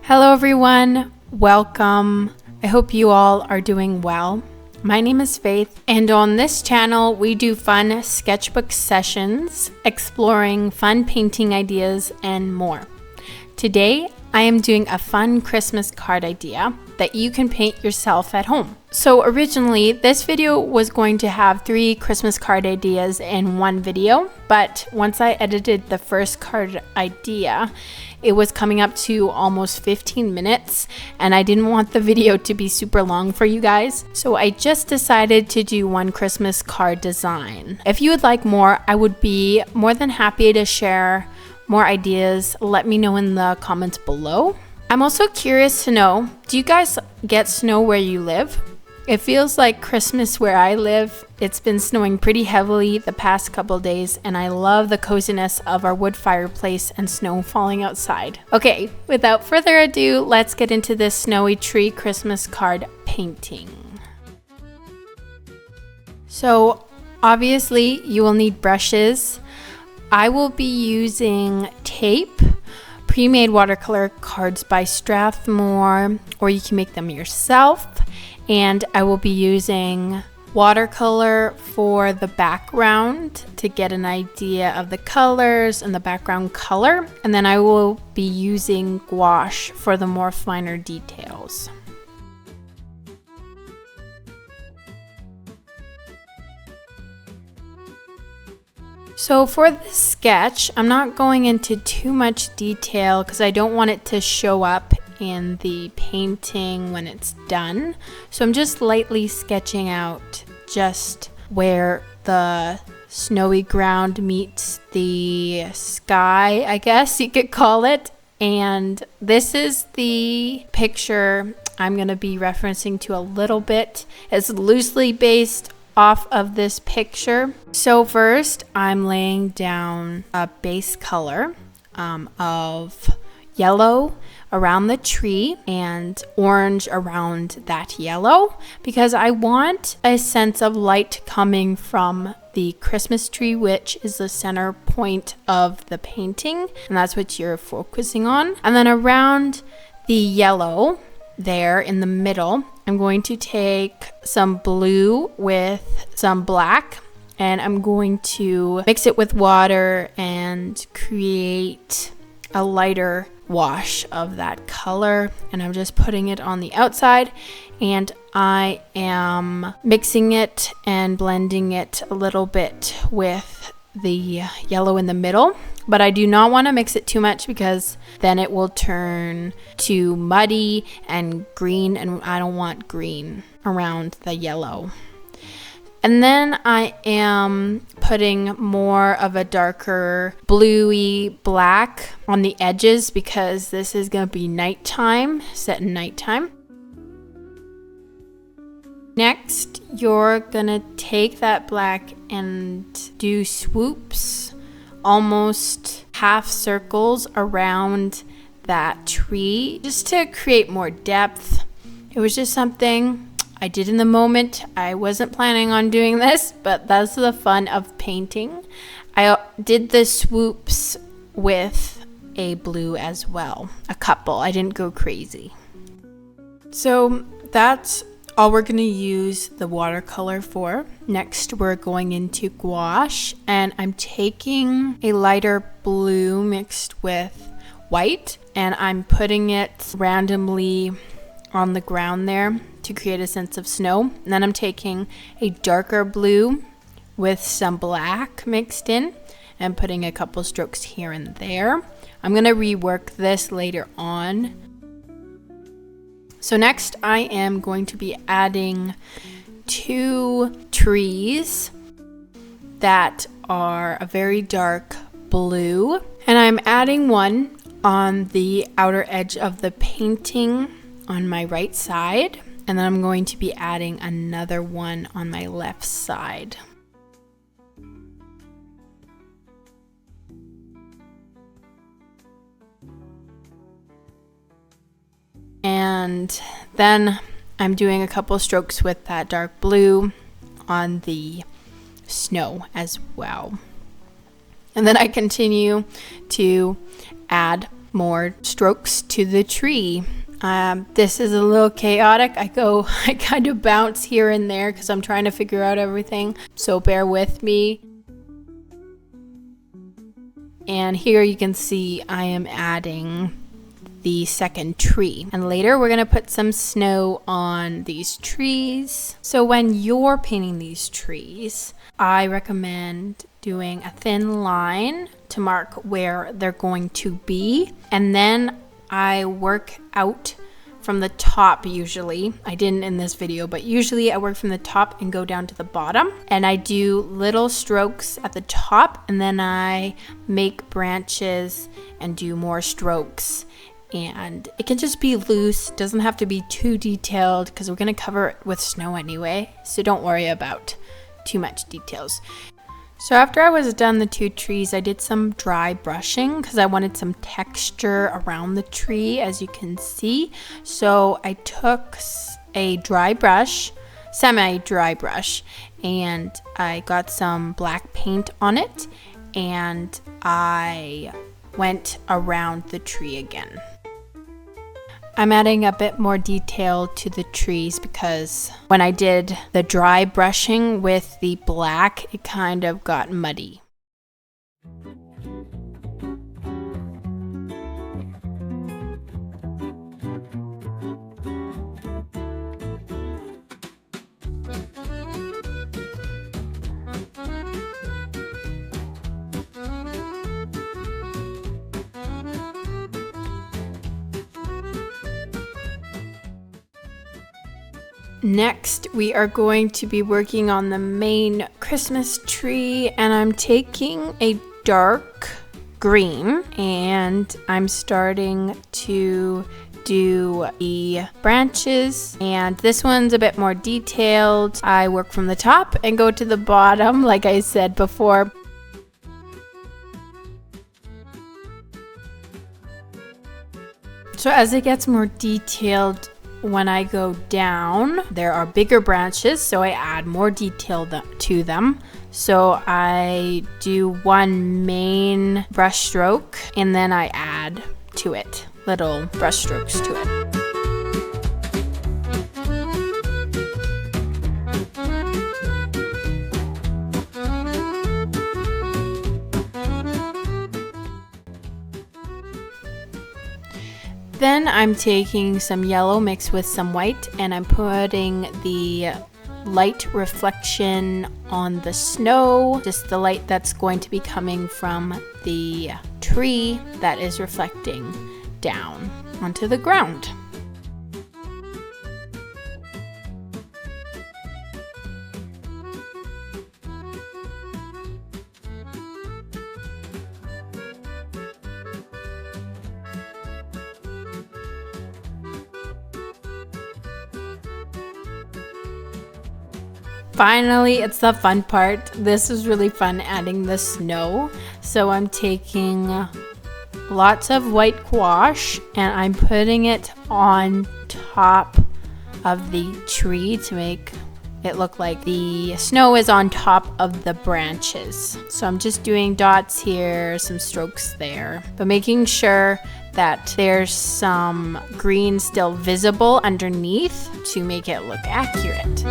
Hello everyone, welcome. I hope you all are doing well. My name is Faith, and on this channel we do fun sketchbook sessions, exploring fun painting ideas and more. Today I am doing a fun Christmas card idea that you can paint yourself at home. So originally this video was going to have 3 Christmas card ideas in one video, but once I edited the first card idea, it was coming up to almost 15 minutes and I didn't want the video to be super long for you guys. So I just decided to do one Christmas card design. If you would like more, I would be more than happy to share more ideas. Let me know in the comments below. I'm also curious to know, do you guys get snow where you live? It feels like Christmas where I live. It's been snowing pretty heavily the past couple days, and I love the coziness of our wood fireplace and snow falling outside. Okay, without further ado, let's get into this snowy tree Christmas card painting. So obviously you will need brushes. I will be using tape, pre-made watercolor cards by Strathmore, or you can make them yourself. And I will be using watercolor for the background to get an idea of the colors and the background color. And then I will be using gouache for the more finer details. So for this sketch, I'm not going into too much detail because I don't want it to show up in the painting when it's done. So I'm just lightly sketching out just where the snowy ground meets the sky, I guess you could call it. And this is the picture I'm going to be referencing to a little bit. It's loosely based off of this picture. So first I'm laying down a base color of yellow around the tree and orange around that yellow because I want a sense of light coming from the Christmas tree, which is the center point of the painting, and that's what you're focusing on. And then around the yellow there in the middle, I'm going to take some blue with some black and I'm going to mix it with water and create a lighter wash of that color, and I'm just putting it on the outside, and I am mixing it and blending it a little bit with the yellow in the middle, but I do not want to mix it too much because then it will turn to muddy and green, and I don't want green around the yellow. And then I am putting more of a darker bluey black on the edges because this is going to be nighttime, set in nighttime. Next, you're going to take that black and do swoops, almost half circles around that tree, just to create more depth. It was just something I did in the moment. I wasn't planning on doing this, but that's the fun of painting. I did the swoops with a blue as well, a couple. I didn't go crazy. So that's all we're going to use the watercolor for. Next, we're going into gouache, and I'm taking a lighter blue mixed with white, and I'm putting it randomly on the ground there to create a sense of snow. And then I'm taking a darker blue with some black mixed in and putting a couple strokes here and there. I'm going to rework this later on. So next I am going to be adding 2 trees that are a very dark blue, and I'm adding one on the outer edge of the painting on my right side, and then I'm going to be adding another one on my left side. And then I'm doing a couple strokes with that dark blue on the snow as well. And then I continue to add more strokes to the tree. This is a little chaotic. I kind of bounce here and there because I'm trying to figure out everything. So bear with me. And here you can see I am adding the second tree. And later we're going to put some snow on these trees. So when you're painting these trees, I recommend doing a thin line to mark where they're going to be. And then I work out from the top usually. I didn't in this video, but usually I work from the top and go down to the bottom. And I do little strokes at the top, and then I make branches and do more strokes. And it can just be loose, doesn't have to be too detailed because we're going to cover it with snow anyway. So don't worry about too much details. So after I was done the two trees, I did some dry brushing because I wanted some texture around the tree, as you can see. So I took a dry brush, semi-dry brush, and I got some black paint on it, and I went around the tree again. I'm adding a bit more detail to the trees because when I did the dry brushing with the black, it kind of got muddy. Next, we are going to be working on the main Christmas tree, and I'm taking a dark green and I'm starting to do the branches, and this one's a bit more detailed. I work from the top and go to the bottom, like I said before. So as it gets more detailed, when I go down, there are bigger branches, so I add more detail to them. So I do one main brush stroke and then I add to it little brush strokes to it. Then I'm taking some yellow mixed with some white, and I'm putting the light reflection on the snow, just the light that's going to be coming from the tree that is reflecting down onto the ground. Finally, it's the fun part. This is really fun, adding the snow. So I'm taking lots of white gouache and I'm putting it on top of the tree to make it look like the snow is on top of the branches. So I'm just doing dots here, some strokes there, but making sure that there's some green still visible underneath to make it look accurate.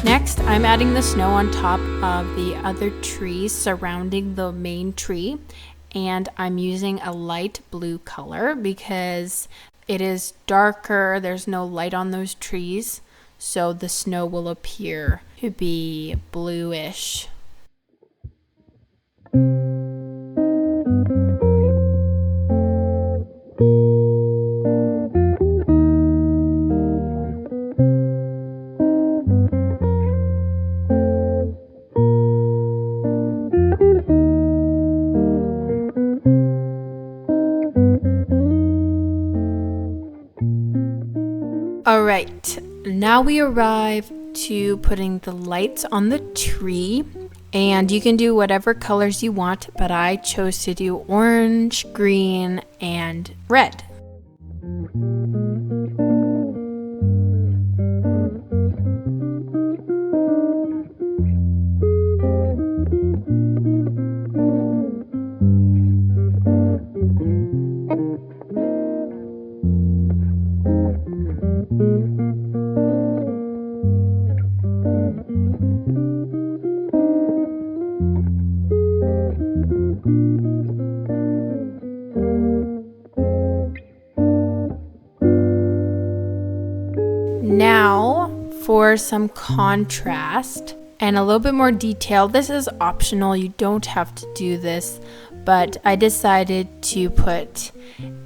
Next, I'm adding the snow on top of the other trees surrounding the main tree, and I'm using a light blue color because it is darker, there's no light on those trees, so the snow will appear to be bluish. All right, now we arrive to putting the lights on the tree, and you can do whatever colors you want, but I chose to do orange, green, and red. Now for some contrast and a little bit more detail. This is optional, you don't have to do this, but I decided to put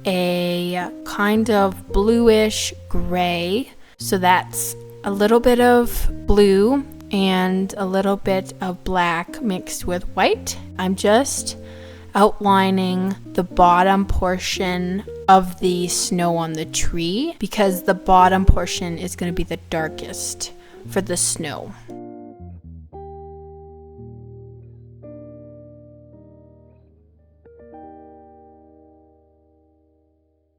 a kind of bluish gray. So that's a little bit of blue and a little bit of black mixed with white. I'm just outlining the bottom portion of the snow on the tree because the bottom portion is going to be the darkest for the snow.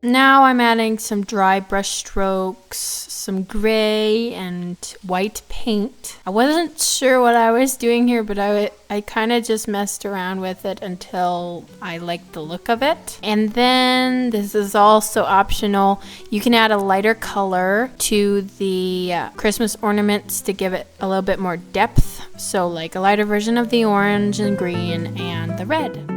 Now I'm adding some dry brush strokes, some gray and white paint. I wasn't sure what I was doing here, but I kind of just messed around with it until I liked the look of it. And then this is also optional. You can add a lighter color to the Christmas ornaments to give it a little bit more depth. So like a lighter version of the orange and green and the red.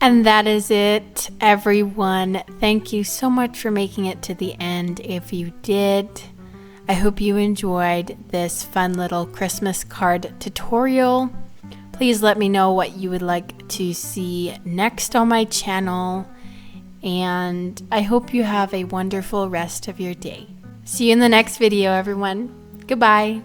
And that is it, everyone. Thank you so much for making it to the end. If you did, I hope you enjoyed this fun little Christmas card tutorial. Please let me know what you would like to see next on my channel. And I hope you have a wonderful rest of your day. See you in the next video, everyone. Goodbye.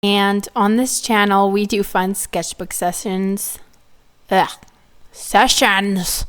And on this channel, we do fun sketchbook sessions. Sessions.